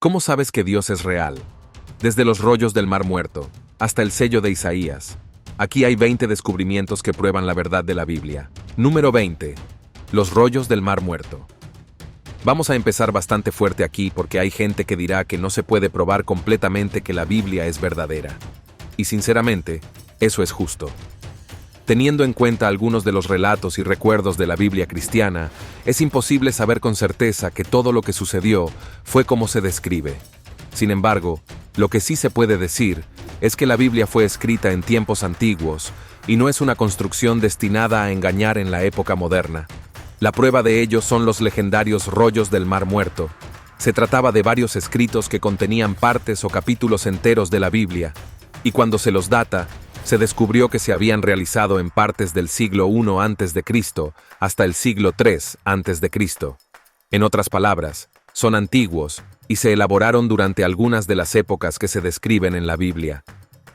¿Cómo sabes que Dios es real? Desde los rollos del Mar Muerto hasta el sello de Isaías. Aquí hay 20 descubrimientos que prueban la verdad de la Biblia. Número 20. Los rollos del Mar Muerto. Vamos a empezar bastante fuerte aquí porque hay gente que dirá que no se puede probar completamente que la Biblia es verdadera. Y sinceramente, eso es justo. Teniendo en cuenta algunos de los relatos y recuerdos de la Biblia cristiana, es imposible saber con certeza que todo lo que sucedió fue como se describe. Sin embargo, lo que sí se puede decir es que la Biblia fue escrita en tiempos antiguos y no es una construcción destinada a engañar en la época moderna. La prueba de ello son los legendarios rollos del Mar Muerto. Se trataba de varios escritos que contenían partes o capítulos enteros de la Biblia, y cuando se los data, se descubrió que se habían realizado en partes del siglo I a.C. hasta el siglo III a.C. En otras palabras, son antiguos y se elaboraron durante algunas de las épocas que se describen en la Biblia.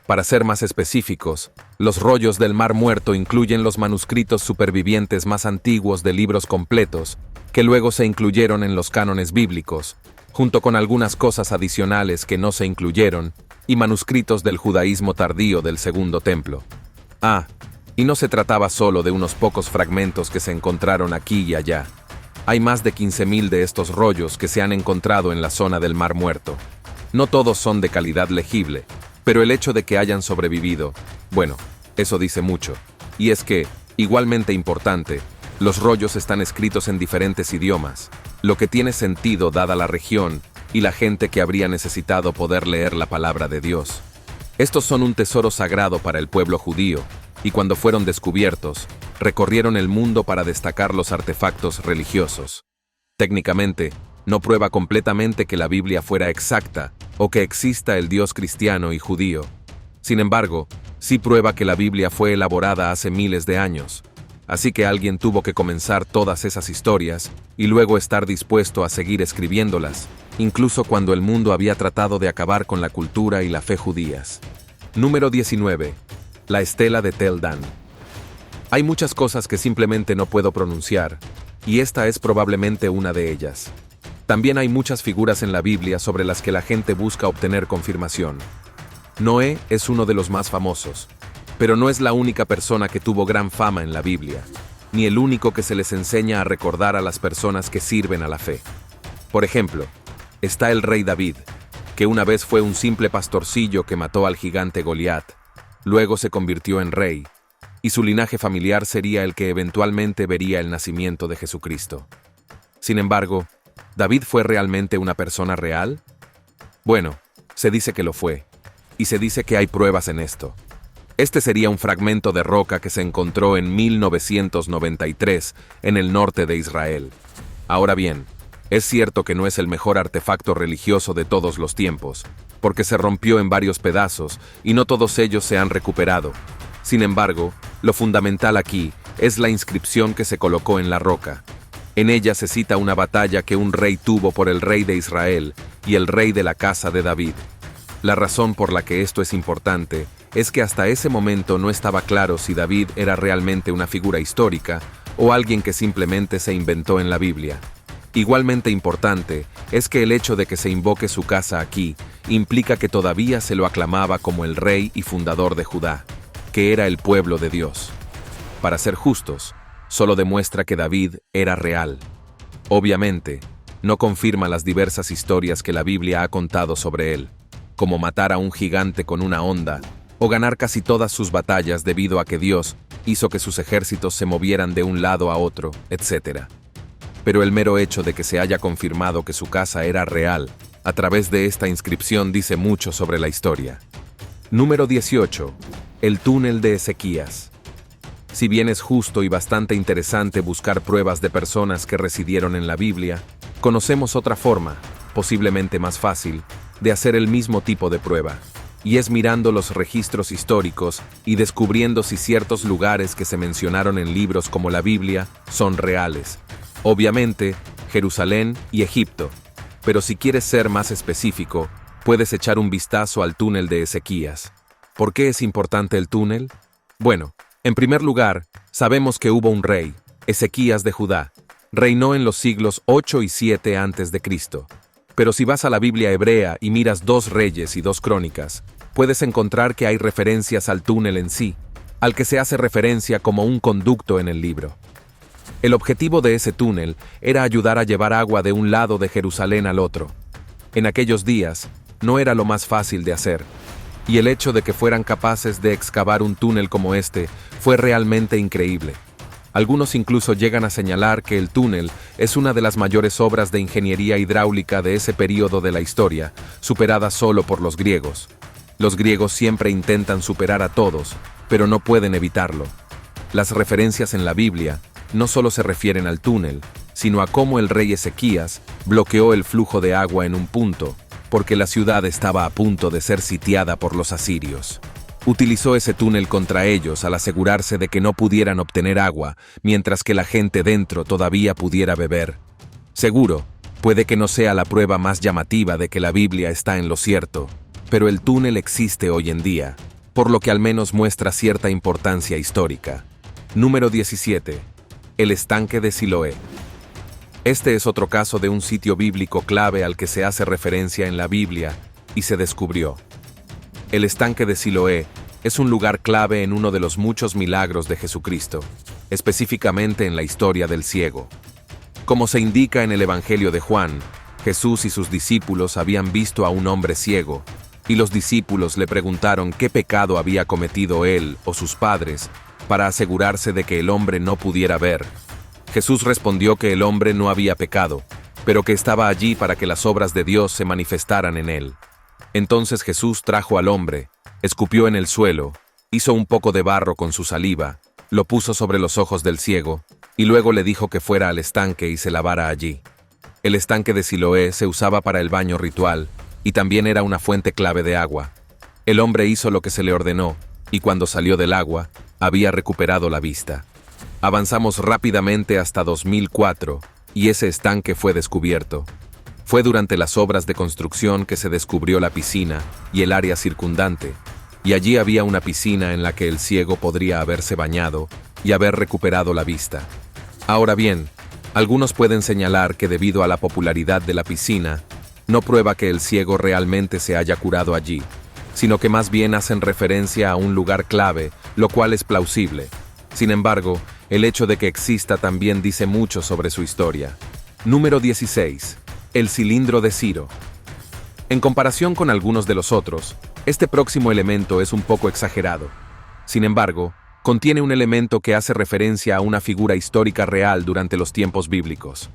Para ser más específicos, los rollos del Mar Muerto incluyen los manuscritos supervivientes más antiguos de libros completos, que luego se incluyeron en los cánones bíblicos, junto con algunas cosas adicionales que no se incluyeron, y manuscritos del judaísmo tardío del Segundo Templo. Y no se trataba solo de unos pocos fragmentos que se encontraron aquí y allá. Hay más de 15.000 de estos rollos que se han encontrado en la zona del Mar Muerto. No todos son de calidad legible, pero el hecho de que hayan sobrevivido, bueno, eso dice mucho. Y es que, igualmente importante, los rollos están escritos en diferentes idiomas, lo que tiene sentido dada la región y la gente que habría necesitado poder leer la palabra de Dios. Estos son un tesoro sagrado para el pueblo judío, y cuando fueron descubiertos, recorrieron el mundo para destacar los artefactos religiosos. Técnicamente, no prueba completamente que la Biblia fuera exacta o que exista el Dios cristiano y judío. Sin embargo, sí prueba que la Biblia fue elaborada hace miles de años. Así que alguien tuvo que comenzar todas esas historias y luego estar dispuesto a seguir escribiéndolas, incluso cuando el mundo había tratado de acabar con la cultura y la fe judías. Número 19. La estela de Tel Dan. Hay muchas cosas que simplemente no puedo pronunciar, y esta es probablemente una de ellas. También hay muchas figuras en la Biblia sobre las que la gente busca obtener confirmación. Noé es uno de los más famosos, pero no es la única persona que tuvo gran fama en la Biblia, ni el único que se les enseña a recordar a las personas que sirven a la fe. Por ejemplo, está el rey David, que una vez fue un simple pastorcillo que mató al gigante Goliat, luego se convirtió en rey, y su linaje familiar sería el que eventualmente vería el nacimiento de Jesucristo. Sin embargo, ¿David fue realmente una persona real? Bueno, se dice que lo fue, y se dice que hay pruebas en esto. Este sería un fragmento de roca que se encontró en 1993 en el norte de Israel. Ahora bien, es cierto que no es el mejor artefacto religioso de todos los tiempos, porque se rompió en varios pedazos y no todos ellos se han recuperado. Sin embargo, lo fundamental aquí es la inscripción que se colocó en la roca. En ella se cita una batalla que un rey tuvo por el rey de Israel y el rey de la casa de David. La razón por la que esto es importante es que hasta ese momento no estaba claro si David era realmente una figura histórica o alguien que simplemente se inventó en la Biblia. Igualmente importante es que el hecho de que se invoque su casa aquí implica que todavía se lo aclamaba como el rey y fundador de Judá, que era el pueblo de Dios. Para ser justos, solo demuestra que David era real. Obviamente, no confirma las diversas historias que la Biblia ha contado sobre él, como matar a un gigante con una honda, o ganar casi todas sus batallas debido a que Dios hizo que sus ejércitos se movieran de un lado a otro, etc. Pero el mero hecho de que se haya confirmado que su casa era real, a través de esta inscripción dice mucho sobre la historia. Número 18. El túnel de Ezequías. Si bien es justo y bastante interesante buscar pruebas de personas que residieron en la Biblia, conocemos otra forma, posiblemente más fácil, de hacer el mismo tipo de prueba, y es mirando los registros históricos y descubriendo si ciertos lugares que se mencionaron en libros como la Biblia son reales. Obviamente, Jerusalén y Egipto, pero si quieres ser más específico, puedes echar un vistazo al túnel de Ezequías. ¿Por qué es importante el túnel? Bueno, en primer lugar, sabemos que hubo un rey, Ezequías de Judá. Reinó en los siglos 8 y 7 a.C. Pero si vas a la Biblia hebrea y miras 2 Reyes y 2 Crónicas, puedes encontrar que hay referencias al túnel en sí, al que se hace referencia como un conducto en el libro. El objetivo de ese túnel era ayudar a llevar agua de un lado de Jerusalén al otro. En aquellos días, no era lo más fácil de hacer, y el hecho de que fueran capaces de excavar un túnel como este fue realmente increíble. Algunos incluso llegan a señalar que el túnel es una de las mayores obras de ingeniería hidráulica de ese período de la historia, superada solo por los griegos. Los griegos siempre intentan superar a todos, pero no pueden evitarlo. Las referencias en la Biblia no solo se refieren al túnel, sino a cómo el rey Ezequías bloqueó el flujo de agua en un punto, porque la ciudad estaba a punto de ser sitiada por los asirios. Utilizó ese túnel contra ellos al asegurarse de que no pudieran obtener agua, mientras que la gente dentro todavía pudiera beber. Seguro, puede que no sea la prueba más llamativa de que la Biblia está en lo cierto, pero el túnel existe hoy en día, por lo que al menos muestra cierta importancia histórica. Número 17. El estanque de Siloé. Este es otro caso de un sitio bíblico clave al que se hace referencia en la Biblia y se descubrió. El estanque de Siloé es un lugar clave en uno de los muchos milagros de Jesucristo, específicamente en la historia del ciego. Como se indica en el Evangelio de Juan, Jesús y sus discípulos habían visto a un hombre ciego, y los discípulos le preguntaron qué pecado había cometido él o sus padres para asegurarse de que el hombre no pudiera ver. Jesús respondió que el hombre no había pecado, pero que estaba allí para que las obras de Dios se manifestaran en él. Entonces Jesús trajo al hombre, escupió en el suelo, hizo un poco de barro con su saliva, lo puso sobre los ojos del ciego, y luego le dijo que fuera al estanque y se lavara allí. El estanque de Siloé se usaba para el baño ritual, y también era una fuente clave de agua. El hombre hizo lo que se le ordenó, y cuando salió del agua, había recuperado la vista. Avanzamos rápidamente hasta 2004, y ese estanque fue descubierto. Fue durante las obras de construcción que se descubrió la piscina y el área circundante, y allí había una piscina en la que el ciego podría haberse bañado y haber recuperado la vista. Ahora bien, algunos pueden señalar que debido a la popularidad de la piscina, no prueba que el ciego realmente se haya curado allí, sino que más bien hacen referencia a un lugar clave, lo cual es plausible. Sin embargo, el hecho de que exista también dice mucho sobre su historia. Número 16. El cilindro de Ciro. En comparación con algunos de los otros, este próximo elemento es un poco exagerado. Sin embargo, contiene un elemento que hace referencia a una figura histórica real durante los tiempos bíblicos.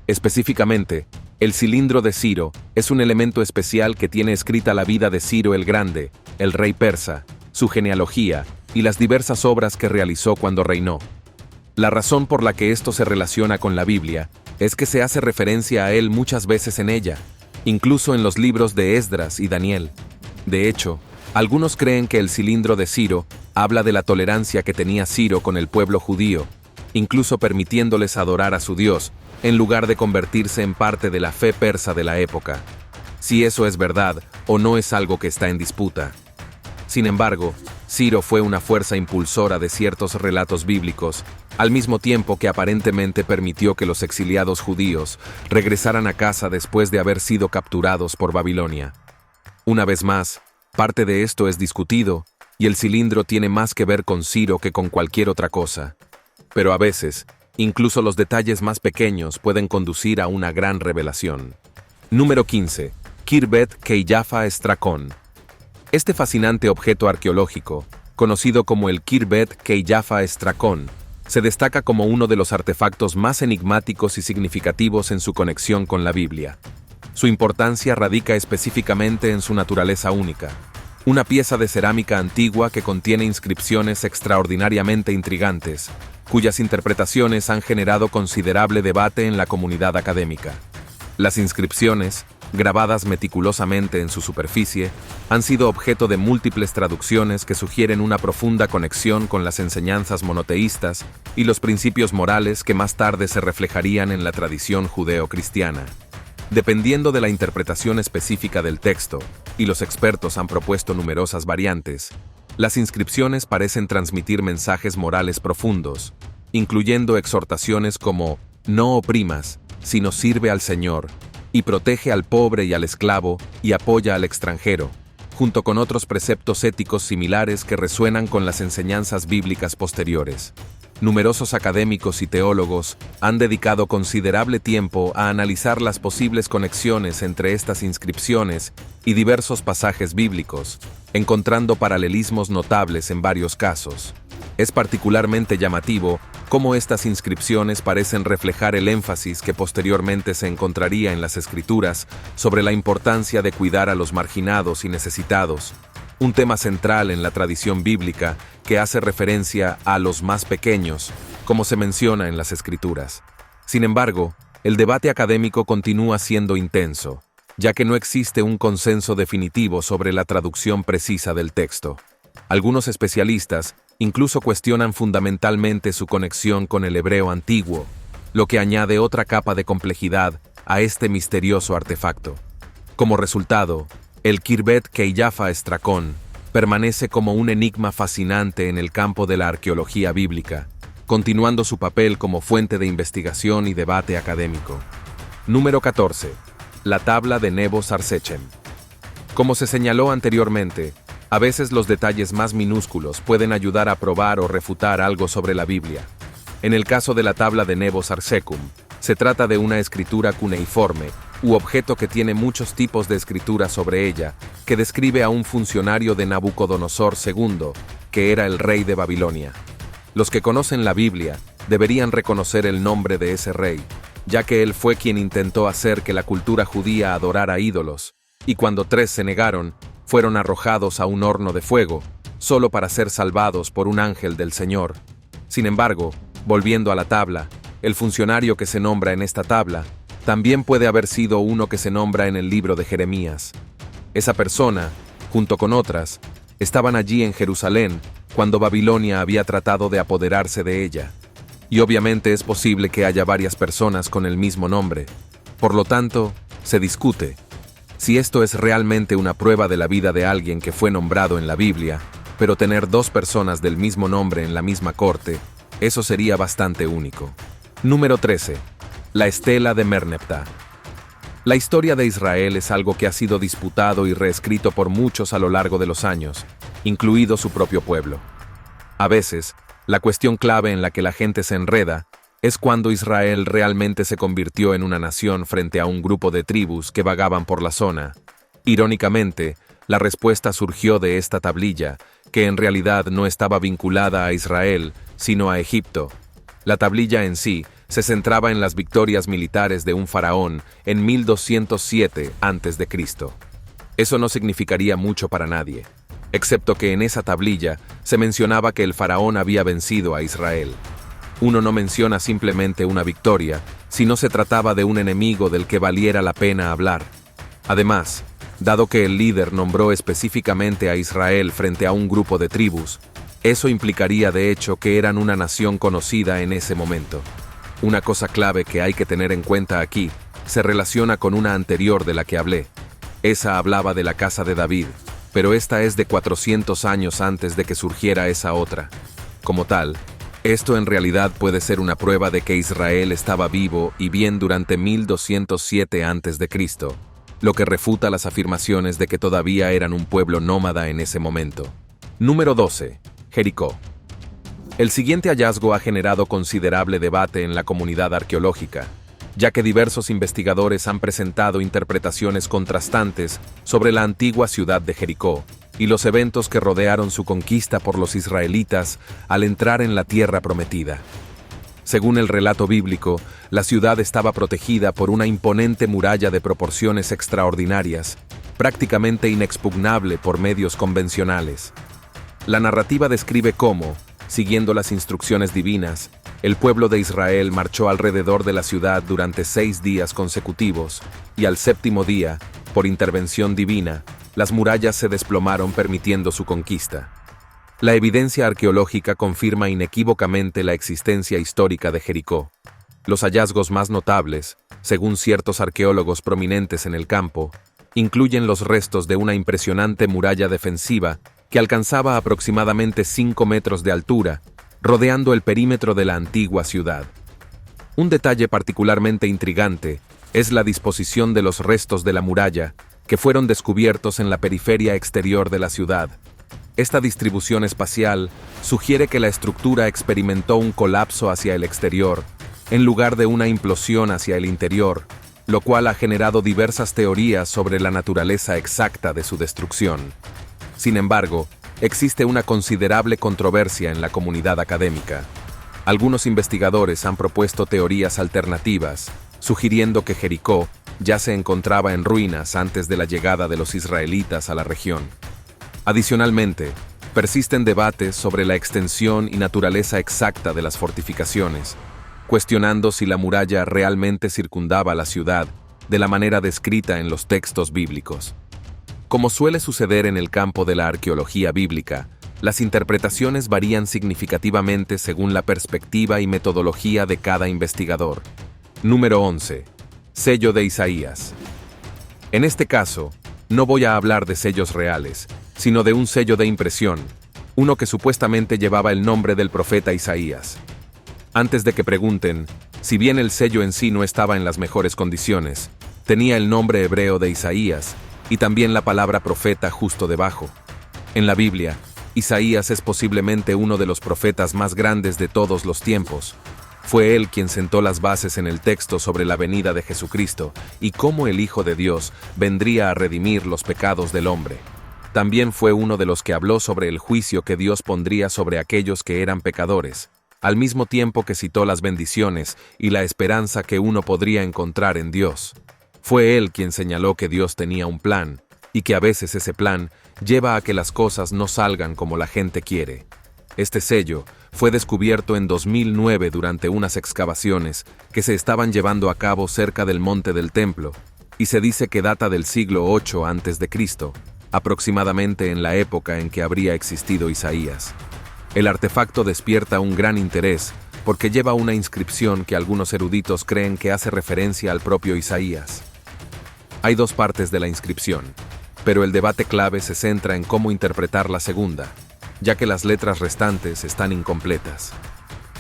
Específicamente, el cilindro de Ciro es un elemento especial que tiene escrita la vida de Ciro el Grande, el rey persa, su genealogía y las diversas obras que realizó cuando reinó. La razón por la que esto se relaciona con la Biblia es que se hace referencia a él muchas veces en ella, incluso en los libros de Esdras y Daniel. De hecho, algunos creen que el cilindro de Ciro habla de la tolerancia que tenía Ciro con el pueblo judío, incluso permitiéndoles adorar a su Dios, en lugar de convertirse en parte de la fe persa de la época. Si eso es verdad o no es algo que está en disputa. Sin embargo, Ciro fue una fuerza impulsora de ciertos relatos bíblicos, al mismo tiempo que aparentemente permitió que los exiliados judíos regresaran a casa después de haber sido capturados por Babilonia. Una vez más, parte de esto es discutido, y el cilindro tiene más que ver con Ciro que con cualquier otra cosa. Pero a veces, incluso los detalles más pequeños pueden conducir a una gran revelación. Número 15. Khirbet Qeyyafa Estracón. Este fascinante objeto arqueológico, conocido como el Khirbet Qeyyafa Estracón, se destaca como uno de los artefactos más enigmáticos y significativos en su conexión con la Biblia. Su importancia radica específicamente en su naturaleza única. Una pieza de cerámica antigua que contiene inscripciones extraordinariamente intrigantes, cuyas interpretaciones han generado considerable debate en la comunidad académica. Las inscripciones, grabadas meticulosamente en su superficie, han sido objeto de múltiples traducciones que sugieren una profunda conexión con las enseñanzas monoteístas y los principios morales que más tarde se reflejarían en la tradición judeo-cristiana. Dependiendo de la interpretación específica del texto, y los expertos han propuesto numerosas variantes, las inscripciones parecen transmitir mensajes morales profundos, incluyendo exhortaciones como «No oprimas, sino sirve al Señor», y protege al pobre y al esclavo y apoya al extranjero, junto con otros preceptos éticos similares que resuenan con las enseñanzas bíblicas posteriores. Numerosos académicos y teólogos han dedicado considerable tiempo a analizar las posibles conexiones entre estas inscripciones y diversos pasajes bíblicos, encontrando paralelismos notables en varios casos. Es particularmente llamativo cómo estas inscripciones parecen reflejar el énfasis que posteriormente se encontraría en las Escrituras sobre la importancia de cuidar a los marginados y necesitados, un tema central en la tradición bíblica que hace referencia a los más pequeños, como se menciona en las Escrituras. Sin embargo, el debate académico continúa siendo intenso, ya que no existe un consenso definitivo sobre la traducción precisa del texto. Algunos especialistas incluso cuestionan fundamentalmente su conexión con el hebreo antiguo, lo que añade otra capa de complejidad a este misterioso artefacto. Como resultado, el Khirbet Qeiyafa Estracón permanece como un enigma fascinante en el campo de la arqueología bíblica, continuando su papel como fuente de investigación y debate académico. Número 14. La tabla de Nebo Sarsechem. Como se señaló anteriormente, a veces los detalles más minúsculos pueden ayudar a probar o refutar algo sobre la Biblia. En el caso de la tabla de Nebo Sarsecum, se trata de una escritura cuneiforme, u objeto que tiene muchos tipos de escritura sobre ella, que describe a un funcionario de Nabucodonosor II, que era el rey de Babilonia. Los que conocen la Biblia deberían reconocer el nombre de ese rey, ya que él fue quien intentó hacer que la cultura judía adorara ídolos, y cuando 3 se negaron, fueron arrojados a un horno de fuego, solo para ser salvados por un ángel del Señor. Sin embargo, volviendo a la tabla, el funcionario que se nombra en esta tabla también puede haber sido uno que se nombra en el libro de Jeremías. Esa persona, junto con otras, estaban allí en Jerusalén cuando Babilonia había tratado de apoderarse de ella. Y obviamente es posible que haya varias personas con el mismo nombre. Por lo tanto, se discute si esto es realmente una prueba de la vida de alguien que fue nombrado en la Biblia, pero tener 2 personas del mismo nombre en la misma corte, eso sería bastante único. Número 13. La estela de Merneptah. La historia de Israel es algo que ha sido disputado y reescrito por muchos a lo largo de los años, incluido su propio pueblo. A veces, la cuestión clave en la que la gente se enreda es cuando Israel realmente se convirtió en una nación frente a un grupo de tribus que vagaban por la zona. Irónicamente, la respuesta surgió de esta tablilla, que en realidad no estaba vinculada a Israel, sino a Egipto. La tablilla en sí se centraba en las victorias militares de un faraón en 1207 a.C. Eso no significaría mucho para nadie, excepto que en esa tablilla se mencionaba que el faraón había vencido a Israel. Uno no menciona simplemente una victoria, sino se trataba de un enemigo del que valiera la pena hablar. Además, dado que el líder nombró específicamente a Israel frente a un grupo de tribus, eso implicaría de hecho que eran una nación conocida en ese momento. Una cosa clave que hay que tener en cuenta aquí se relaciona con una anterior de la que hablé. Esa hablaba de la casa de David, pero esta es de 400 años antes de que surgiera esa otra. Como tal, esto en realidad puede ser una prueba de que Israel estaba vivo y bien durante 1207 a.C., lo que refuta las afirmaciones de que todavía eran un pueblo nómada en ese momento. Número 12. Jericó. El siguiente hallazgo ha generado considerable debate en la comunidad arqueológica, ya que diversos investigadores han presentado interpretaciones contrastantes sobre la antigua ciudad de Jericó y los eventos que rodearon su conquista por los israelitas al entrar en la tierra prometida. Según el relato bíblico, la ciudad estaba protegida por una imponente muralla de proporciones extraordinarias, prácticamente inexpugnable por medios convencionales. La narrativa describe cómo, siguiendo las instrucciones divinas, el pueblo de Israel marchó alrededor de la ciudad durante 6 días consecutivos, y al 7º día, por intervención divina, las murallas se desplomaron permitiendo su conquista. La evidencia arqueológica confirma inequívocamente la existencia histórica de Jericó. Los hallazgos más notables, según ciertos arqueólogos prominentes en el campo, incluyen los restos de una impresionante muralla defensiva que alcanzaba aproximadamente 5 metros de altura, rodeando el perímetro de la antigua ciudad. Un detalle particularmente intrigante es la disposición de los restos de la muralla, que fueron descubiertos en la periferia exterior de la ciudad. Esta distribución espacial sugiere que la estructura experimentó un colapso hacia el exterior, en lugar de una implosión hacia el interior, lo cual ha generado diversas teorías sobre la naturaleza exacta de su destrucción. Sin embargo, existe una considerable controversia en la comunidad académica. Algunos investigadores han propuesto teorías alternativas, sugiriendo que Jericó ya se encontraba en ruinas antes de la llegada de los israelitas a la región. Adicionalmente, persisten debates sobre la extensión y naturaleza exacta de las fortificaciones, cuestionando si la muralla realmente circundaba la ciudad de la manera descrita en los textos bíblicos. Como suele suceder en el campo de la arqueología bíblica, las interpretaciones varían significativamente según la perspectiva y metodología de cada investigador. Número 11. Sello de Isaías. En este caso, no voy a hablar de sellos reales, sino de un sello de impresión, uno que supuestamente llevaba el nombre del profeta Isaías. Antes de que pregunten, si bien el sello en sí no estaba en las mejores condiciones, tenía el nombre hebreo de Isaías y también la palabra profeta justo debajo. En la Biblia, Isaías es posiblemente uno de los profetas más grandes de todos los tiempos. Fue él quien sentó las bases en el texto sobre la venida de Jesucristo y cómo el Hijo de Dios vendría a redimir los pecados del hombre. También fue uno de los que habló sobre el juicio que Dios pondría sobre aquellos que eran pecadores, al mismo tiempo que citó las bendiciones y la esperanza que uno podría encontrar en Dios. Fue él quien señaló que Dios tenía un plan, y que a veces ese plan lleva a que las cosas no salgan como la gente quiere. Este sello fue descubierto en 2009 durante unas excavaciones que se estaban llevando a cabo cerca del monte del templo, y se dice que data del siglo VIII a.C., aproximadamente en la época en que habría existido Isaías. El artefacto despierta un gran interés porque lleva una inscripción que algunos eruditos creen que hace referencia al propio Isaías. Hay dos partes de la inscripción, pero el debate clave se centra en cómo interpretar la segunda, ya que las letras restantes están incompletas.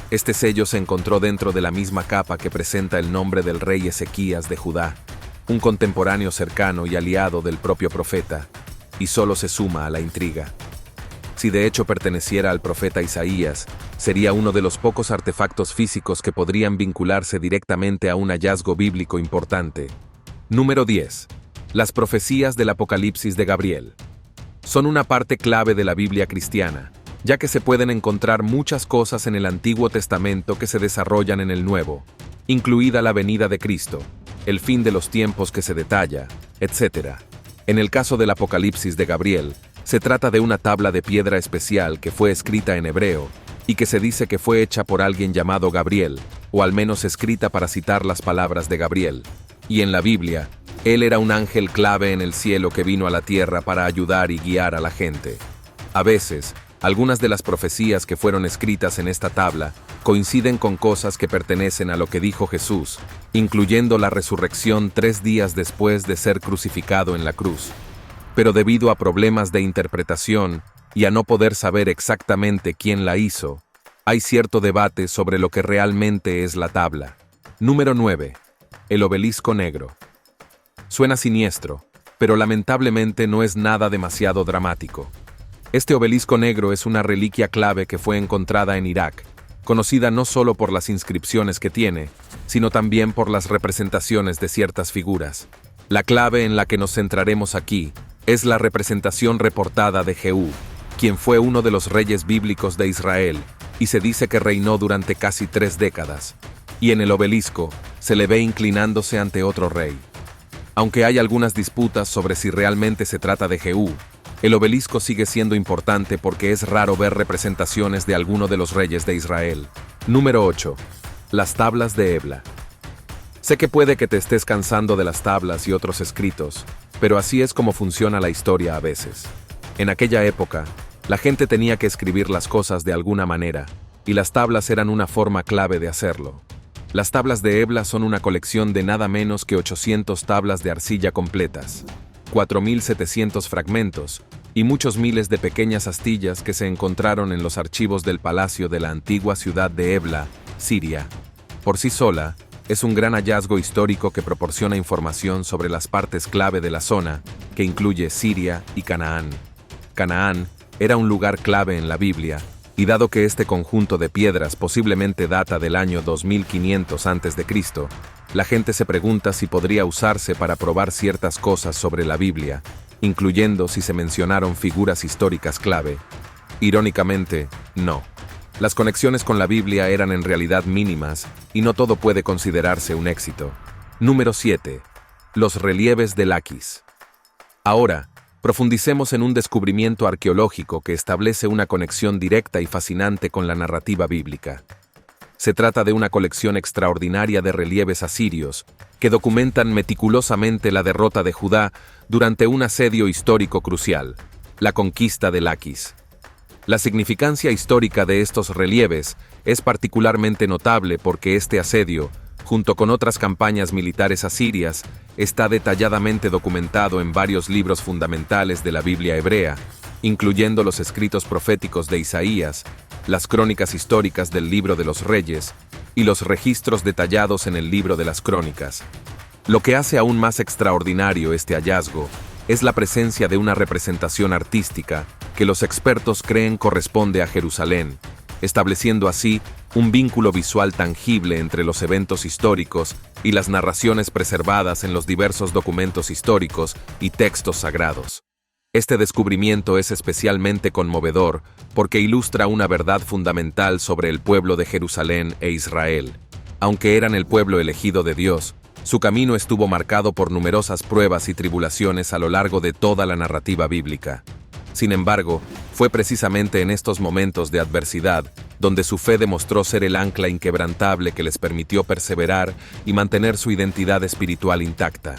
Este sello se encontró dentro de la misma capa que presenta el nombre del rey Ezequías de Judá, un contemporáneo cercano y aliado del propio profeta, y solo se suma a la intriga. Si de hecho perteneciera al profeta Isaías, sería uno de los pocos artefactos físicos que podrían vincularse directamente a un hallazgo bíblico importante. Número 10. Las profecías del Apocalipsis de Gabriel. Son una parte clave de la Biblia cristiana, ya que se pueden encontrar muchas cosas en el Antiguo Testamento que se desarrollan en el Nuevo, incluida la venida de Cristo, el fin de los tiempos que se detalla, etc. En el caso del Apocalipsis de Gabriel, se trata de una tabla de piedra especial que fue escrita en hebreo y que se dice que fue hecha por alguien llamado Gabriel, o al menos escrita para citar las palabras de Gabriel. Y en la Biblia, él era un ángel clave en el cielo que vino a la tierra para ayudar y guiar a la gente. A veces, algunas de las profecías que fueron escritas en esta tabla coinciden con cosas que pertenecen a lo que dijo Jesús, incluyendo la resurrección 3 días después de ser crucificado en la cruz. Pero debido a problemas de interpretación y a no poder saber exactamente quién la hizo, hay cierto debate sobre lo que realmente es la tabla. Número 9. El obelisco negro. Suena siniestro, pero lamentablemente no es nada demasiado dramático. Este obelisco negro es una reliquia clave que fue encontrada en Irak, conocida no solo por las inscripciones que tiene, sino también por las representaciones de ciertas figuras. La clave en la que nos centraremos aquí es la representación reportada de Jehú, quien fue uno de los reyes bíblicos de Israel, y se dice que reinó durante casi 3 décadas. Y en el obelisco se le ve inclinándose ante otro rey. Aunque hay algunas disputas sobre si realmente se trata de Jehú, el obelisco sigue siendo importante porque es raro ver representaciones de alguno de los reyes de Israel. Número 8. Las tablas de Ebla. Sé que puede que te estés cansando de las tablas y otros escritos, pero así es como funciona la historia a veces. En aquella época, la gente tenía que escribir las cosas de alguna manera, y las tablas eran una forma clave de hacerlo. Las tablas de Ebla son una colección de nada menos que 800 tablas de arcilla completas, 4.700 fragmentos y muchos miles de pequeñas astillas que se encontraron en los archivos del palacio de la antigua ciudad de Ebla, Siria. Por sí sola, es un gran hallazgo histórico que proporciona información sobre las partes clave de la zona, que incluye Siria y Canaán. Canaán era un lugar clave en la Biblia, y dado que este conjunto de piedras posiblemente data del año 2500 a.C., la gente se pregunta si podría usarse para probar ciertas cosas sobre la Biblia, incluyendo si se mencionaron figuras históricas clave. Irónicamente, no. Las conexiones con la Biblia eran en realidad mínimas y no todo puede considerarse un éxito. Número 7. Los relieves de Laquis. Ahora, profundicemos en un descubrimiento arqueológico que establece una conexión directa y fascinante con la narrativa bíblica. Se trata de una colección extraordinaria de relieves asirios que documentan meticulosamente la derrota de Judá durante un asedio histórico crucial, la conquista de Laquis. La significancia histórica de estos relieves es particularmente notable porque este asedio, junto con otras campañas militares asirias, está detalladamente documentado en varios libros fundamentales de la Biblia hebrea, incluyendo los escritos proféticos de Isaías, las crónicas históricas del Libro de los Reyes y los registros detallados en el Libro de las Crónicas. Lo que hace aún más extraordinario este hallazgo es la presencia de una representación artística que los expertos creen corresponde a Jerusalén, estableciendo así un vínculo visual tangible entre los eventos históricos y las narraciones preservadas en los diversos documentos históricos y textos sagrados. Este descubrimiento es especialmente conmovedor porque ilustra una verdad fundamental sobre el pueblo de Jerusalén e Israel. Aunque eran el pueblo elegido de Dios, su camino estuvo marcado por numerosas pruebas y tribulaciones a lo largo de toda la narrativa bíblica. Sin embargo, fue precisamente en estos momentos de adversidad donde su fe demostró ser el ancla inquebrantable que les permitió perseverar y mantener su identidad espiritual intacta.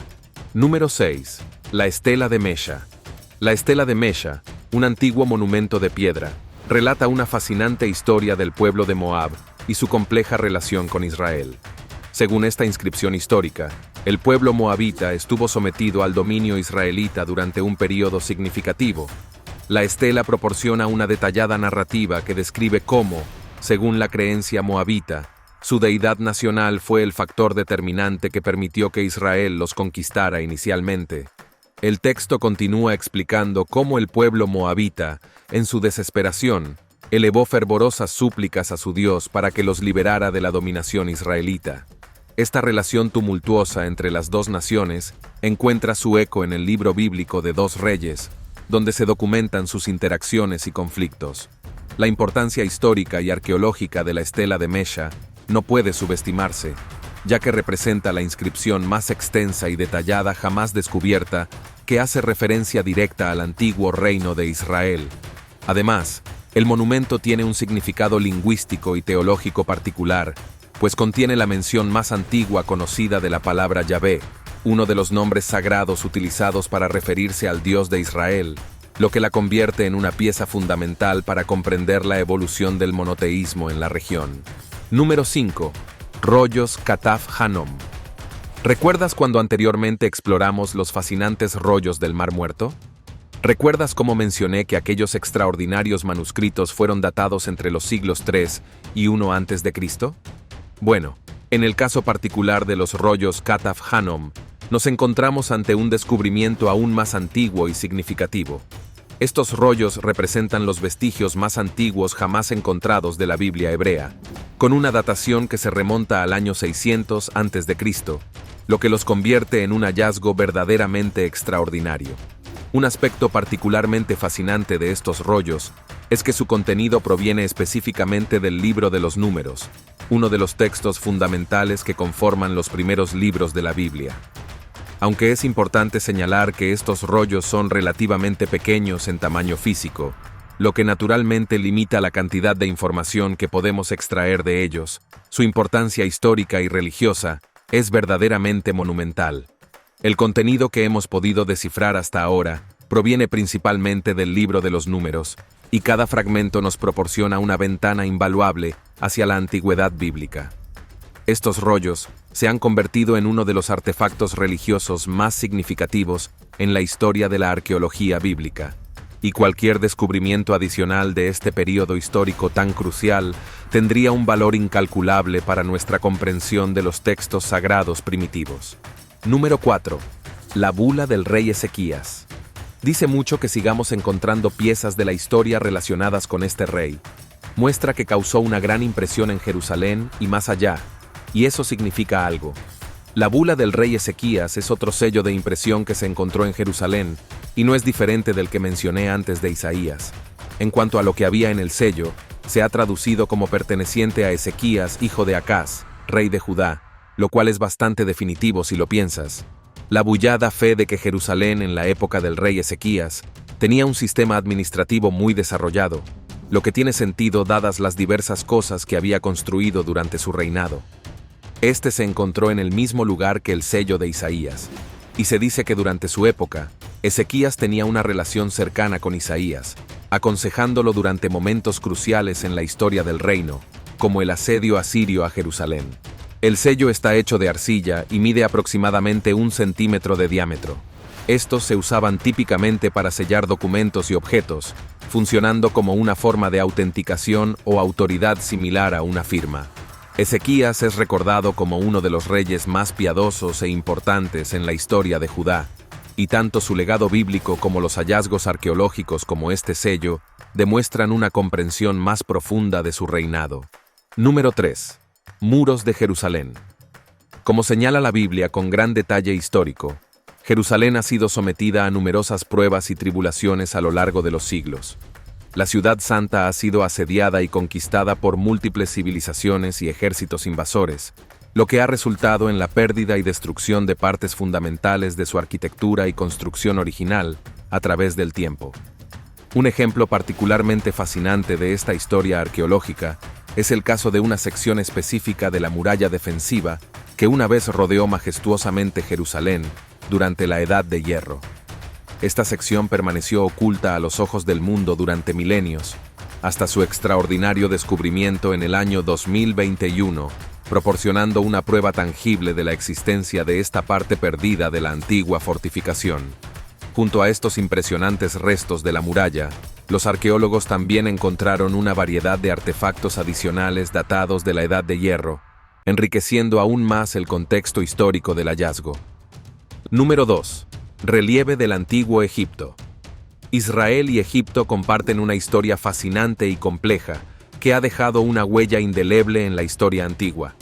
Número 6. La Estela de Mesha. La Estela de Mesha, un antiguo monumento de piedra, relata una fascinante historia del pueblo de Moab y su compleja relación con Israel. Según esta inscripción histórica, el pueblo moabita estuvo sometido al dominio israelita durante un período significativo. La estela proporciona una detallada narrativa que describe cómo, según la creencia moabita, su deidad nacional fue el factor determinante que permitió que Israel los conquistara inicialmente. El texto continúa explicando cómo el pueblo moabita, en su desesperación, elevó fervorosas súplicas a su Dios para que los liberara de la dominación israelita. Esta relación tumultuosa entre las dos naciones encuentra su eco en el libro bíblico de 2 Reyes, donde se documentan sus interacciones y conflictos. La importancia histórica y arqueológica de la Estela de Mesha no puede subestimarse, ya que representa la inscripción más extensa y detallada jamás descubierta que hace referencia directa al antiguo reino de Israel. Además, el monumento tiene un significado lingüístico y teológico particular, pues contiene la mención más antigua conocida de la palabra Yahvé, uno de los nombres sagrados utilizados para referirse al Dios de Israel, lo que la convierte en una pieza fundamental para comprender la evolución del monoteísmo en la región. Número 5. Rollos Kataf Hanom. ¿Recuerdas cuando anteriormente exploramos los fascinantes rollos del Mar Muerto? ¿Recuerdas cómo mencioné que aquellos extraordinarios manuscritos fueron datados entre los siglos 3 y 1 a.C.? Bueno, en el caso particular de los rollos Kataf Hanom, nos encontramos ante un descubrimiento aún más antiguo y significativo. Estos rollos representan los vestigios más antiguos jamás encontrados de la Biblia hebrea, con una datación que se remonta al año 600 a.C., lo que los convierte en un hallazgo verdaderamente extraordinario. Un aspecto particularmente fascinante de estos rollos es que su contenido proviene específicamente del Libro de los Números, uno de los textos fundamentales que conforman los primeros libros de la Biblia. Aunque es importante señalar que estos rollos son relativamente pequeños en tamaño físico, lo que naturalmente limita la cantidad de información que podemos extraer de ellos, su importancia histórica y religiosa es verdaderamente monumental. El contenido que hemos podido descifrar hasta ahora proviene principalmente del Libro de los Números, y cada fragmento nos proporciona una ventana invaluable hacia la antigüedad bíblica. Estos rollos se han convertido en uno de los artefactos religiosos más significativos en la historia de la arqueología bíblica. y cualquier descubrimiento adicional de este período histórico tan crucial tendría un valor incalculable para nuestra comprensión de los textos sagrados primitivos. Número 4. La bula del rey Ezequías. Dice mucho que sigamos encontrando piezas de la historia relacionadas con este rey. Muestra que causó una gran impresión en Jerusalén y más allá, y eso significa algo. La bula del rey Ezequías es otro sello de impresión que se encontró en Jerusalén, y no es diferente del que mencioné antes de Isaías. En cuanto a lo que había en el sello, se ha traducido como perteneciente a Ezequías, hijo de Acaz, rey de Judá, lo cual es bastante definitivo si lo piensas. La bullada fe de que Jerusalén en la época del rey Ezequías tenía un sistema administrativo muy desarrollado, lo que tiene sentido dadas las diversas cosas que había construido durante su reinado. Este se encontró en el mismo lugar que el sello de Isaías, y se dice que durante su época, Ezequías tenía una relación cercana con Isaías, aconsejándolo durante momentos cruciales en la historia del reino, como el asedio asirio a Jerusalén. El sello está hecho de arcilla y mide aproximadamente 1 centímetro de diámetro. Estos se usaban típicamente para sellar documentos y objetos, funcionando como una forma de autenticación o autoridad similar a una firma. Ezequías es recordado como uno de los reyes más piadosos e importantes en la historia de Judá, y tanto su legado bíblico como los hallazgos arqueológicos como este sello demuestran una comprensión más profunda de su reinado. Número 3. Muros de Jerusalén. Como señala la Biblia con gran detalle histórico, Jerusalén ha sido sometida a numerosas pruebas y tribulaciones a lo largo de los siglos. La ciudad santa ha sido asediada y conquistada por múltiples civilizaciones y ejércitos invasores, lo que ha resultado en la pérdida y destrucción de partes fundamentales de su arquitectura y construcción original a través del tiempo. Un ejemplo particularmente fascinante de esta historia arqueológica es el caso de una sección específica de la muralla defensiva que una vez rodeó majestuosamente Jerusalén durante la Edad de Hierro. Esta sección permaneció oculta a los ojos del mundo durante milenios, hasta su extraordinario descubrimiento en el año 2021, proporcionando una prueba tangible de la existencia de esta parte perdida de la antigua fortificación. Junto a estos impresionantes restos de la muralla, los arqueólogos también encontraron una variedad de artefactos adicionales datados de la Edad de Hierro, enriqueciendo aún más el contexto histórico del hallazgo. Número 2. Relieve del Antiguo Egipto. Israel y Egipto comparten una historia fascinante y compleja que ha dejado una huella indeleble en la historia antigua.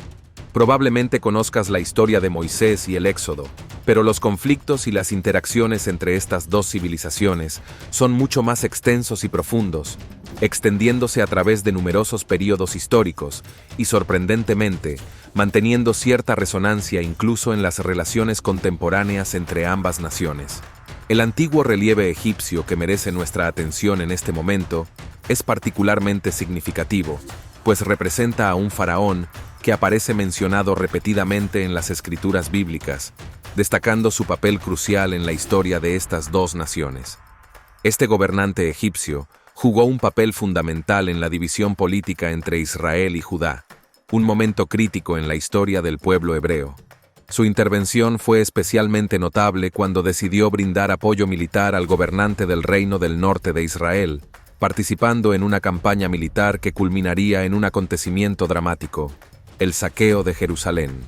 Probablemente conozcas la historia de Moisés y el Éxodo, pero los conflictos y las interacciones entre estas dos civilizaciones son mucho más extensos y profundos, extendiéndose a través de numerosos períodos históricos y, sorprendentemente, manteniendo cierta resonancia incluso en las relaciones contemporáneas entre ambas naciones. El antiguo relieve egipcio que merece nuestra atención en este momento es particularmente significativo, pues representa a un faraón que aparece mencionado repetidamente en las escrituras bíblicas, destacando su papel crucial en la historia de estas dos naciones. Este gobernante egipcio jugó un papel fundamental en la división política entre Israel y Judá, un momento crítico en la historia del pueblo hebreo. Su intervención fue especialmente notable cuando decidió brindar apoyo militar al gobernante del reino del norte de Israel, participando en una campaña militar que culminaría en un acontecimiento dramático: el saqueo de Jerusalén.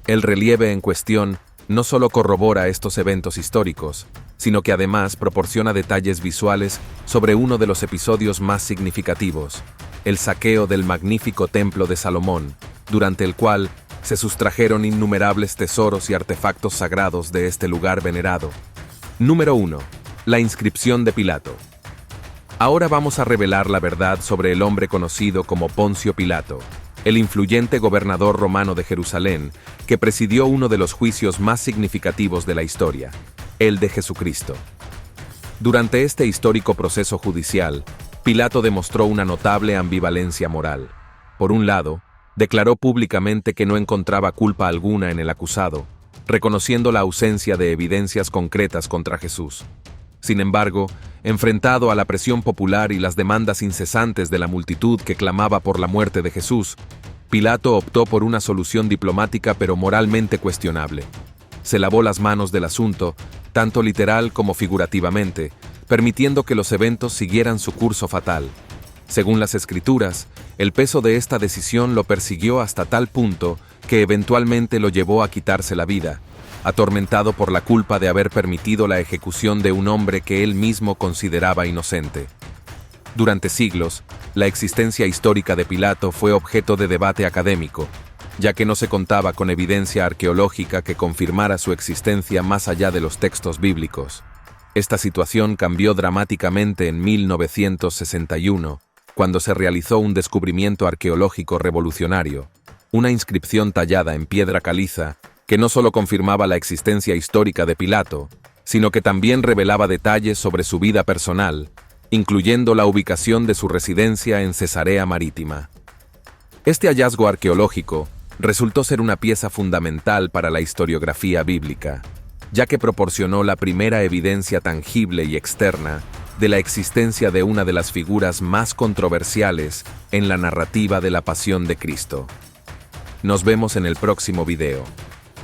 El relieve en cuestión no solo corrobora estos eventos históricos, sino que además proporciona detalles visuales sobre uno de los episodios más significativos, el saqueo del magnífico templo de Salomón, durante el cual se sustrajeron innumerables tesoros y artefactos sagrados de este lugar venerado. Número 1. La inscripción de Pilato. Ahora vamos a revelar la verdad sobre el hombre conocido como Poncio Pilato, el influyente gobernador romano de Jerusalén, que presidió uno de los juicios más significativos de la historia, el de Jesucristo. Durante este histórico proceso judicial, Pilato demostró una notable ambivalencia moral. Por un lado, declaró públicamente que no encontraba culpa alguna en el acusado, reconociendo la ausencia de evidencias concretas contra Jesús. Sin embargo, enfrentado a la presión popular y las demandas incesantes de la multitud que clamaba por la muerte de Jesús, Pilato optó por una solución diplomática pero moralmente cuestionable. Se lavó las manos del asunto, tanto literal como figurativamente, permitiendo que los eventos siguieran su curso fatal. Según las Escrituras, el peso de esta decisión lo persiguió hasta tal punto que eventualmente lo llevó a quitarse la vida, atormentado por la culpa de haber permitido la ejecución de un hombre que él mismo consideraba inocente. Durante siglos, la existencia histórica de Pilato fue objeto de debate académico, ya que no se contaba con evidencia arqueológica que confirmara su existencia más allá de los textos bíblicos. Esta situación cambió dramáticamente en 1961, cuando se realizó un descubrimiento arqueológico revolucionario, una inscripción tallada en piedra caliza que no solo confirmaba la existencia histórica de Pilato, sino que también revelaba detalles sobre su vida personal, incluyendo la ubicación de su residencia en Cesarea Marítima. Este hallazgo arqueológico resultó ser una pieza fundamental para la historiografía bíblica, ya que proporcionó la primera evidencia tangible y externa de la existencia de una de las figuras más controversiales en la narrativa de la Pasión de Cristo. Nos vemos en el próximo video.